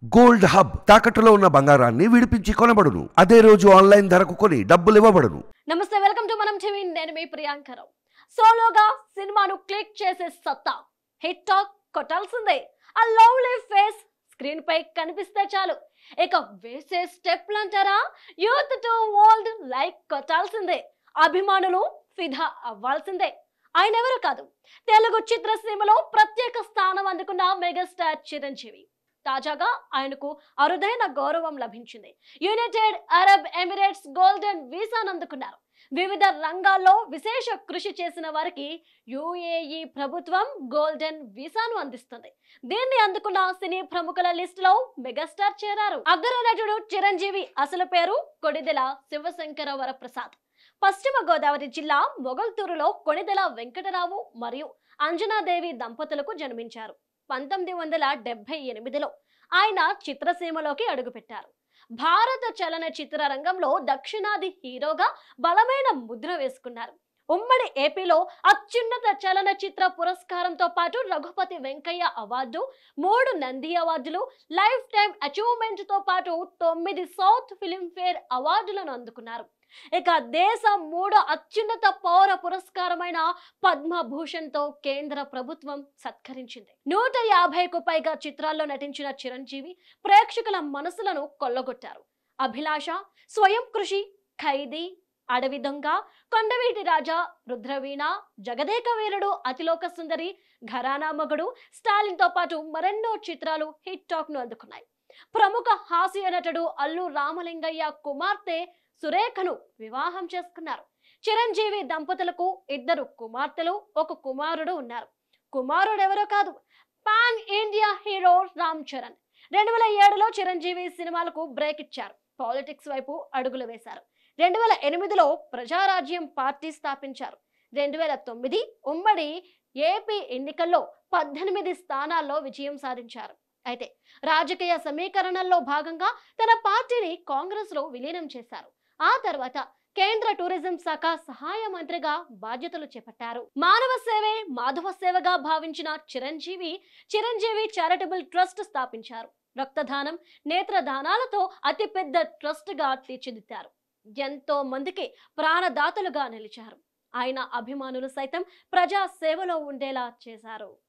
Gold hub తాకట్టులో ఉన్న బంగారాన్ని విడిపించి కొనబడును. అదే రోజు ఆన్లైన్ ధరకు కొని డబ్బులు ఇవ్వబడును. నమస్తే, వెల్కమ్ టు మనం టీవీ. నేను మీ ప్రియాంకరావు. సోలోగా సినిమాను క్లిక్ చేసే సత్తా, హిట్ టాక్ కొట్టాల్సిందే. ఆ లవ్లీ ఫేస్ స్క్రీన్ పై కనిపిస్తే చాలు, ఇక వేసే స్టెప్లు అంటారా, యూత్ టు ఓల్డ్ లైక్ కొట్టాల్సిందే. అభిమానులు ఫిదా అవ్వాల్సిందే. ఆయన ఎవరు కాదు, తెలుగు చిత్రసీమలో ప్రత్యేక స్థానం అందుకున్న మెగాస్టార్ చిరంజీవి. తాజాగా ఆయనకు అరుదైన గౌరవం లభించింది. యునైటెడ్ అరబ్ ఎమిరేట్స్ గోల్డెన్ వీసాను అందుకున్నారు. వివిధ రంగాల్లో విశేష కృషి చేసిన వారికి యుఏఈ ప్రభుత్వం గోల్డెన్ వీసాను అందిస్తుంది. దీన్ని అందుకున్న సినీ ప్రముఖుల లిస్టులో మెగాస్టార్ చేరారు. అగ్ర నటుడు చిరంజీవి అసలు పేరు కొణిదెల శివశంకర వరప్రసాద్. పశ్చిమ గోదావరి జిల్లా మొగల్తూరులో కొణిదెల వెంకటరావు మరియు అంజనాదేవి దంపతులకు జన్మించారు. 1978లో ఆయన చిత్రసీమలోకి అడుగుపెట్టారు. భారత చలనచిత్ర రంగంలో దక్షిణాది హీరోగా బలమైన ముద్ర వేసుకున్నారు. ఉమ్మడి ఏపీలో అత్యున్నత చలనచిత్ర పురస్కారంతో పాటు రఘుపతి వెంకయ్య అవార్డు, 3 నంది అవార్డులు, లైఫ్ టైమ్ అచీవ్మెంట్ తో పాటు 9 సౌత్ ఫిల్మ్ఫేర్ అవార్డులను అందుకున్నారు. ఇక దేశం 3వ అత్యున్నత పౌర పురస్కారమైన పద్మభూషణ్ తో కేంద్ర ప్రభుత్వం సత్కరించింది. 150కు పైగా చిత్రాల్లో నటించిన చిరంజీవి ప్రేక్షకుల మనసులను కొల్లగొట్టారు. అభిలాష, స్వయం కృషి, ఖైదీ, అడవి దొంగ, కొండవీటి రాజా, రుద్రవీణ, జగదేక వీరుడు, అతిలోక సుందరి, ఘరానా మగుడు, స్టాలిన్ తో పాటు మరెన్నో చిత్రాలు హిట్ టాక్ ను అందుకున్నాయి. ప్రముఖ హాస్య నటుడు అల్లు రామలింగయ్య కుమార్తె సురేఖను వివాహం చేసుకున్నారు. చిరంజీవి దంపతులకు 2 కుమార్తెలు, 1 కుమారుడు ఉన్నారు. కుమారుడు ఎవరో కాదు, pan India hero Ram Charan. 2007లో చిరంజీవి సినిమాలకు బ్రేక్ ఇచ్చారు. పాలిటిక్స్ వైపు అడుగులు వేశారు. 2008లో ప్రజారాజ్యం పార్టీ స్థాపించారు. 2009 ఉమ్మడి ఏపీ ఎన్నికల్లో 18 స్థానాల్లో విజయం సాధించారు. అయితే రాజకీయ సమీకరణల్లో భాగంగా తన పార్టీని కాంగ్రెస్ లో విలీనం చేశారు. ఆ తర్వాత కేంద్ర టూరిజం శాఖ సహాయ మంత్రిగా బాధ్యతలు చేపట్టారు. మానవ సేవే మాధవ సేవగా భావించిన చిరంజీవి చారిటబుల్ ట్రస్ట్ స్థాపించారు. రక్తదానం, నేత్రదానాలతో అతిపెద్ద ట్రస్ట్ గా తీర్చిదిద్దారు. ఎంతో మందికి ప్రాణదాతలుగా నిలిచారు. ఆయన అభిమానులు సైతం ప్రజా సేవలో ఉండేలా చేశారు.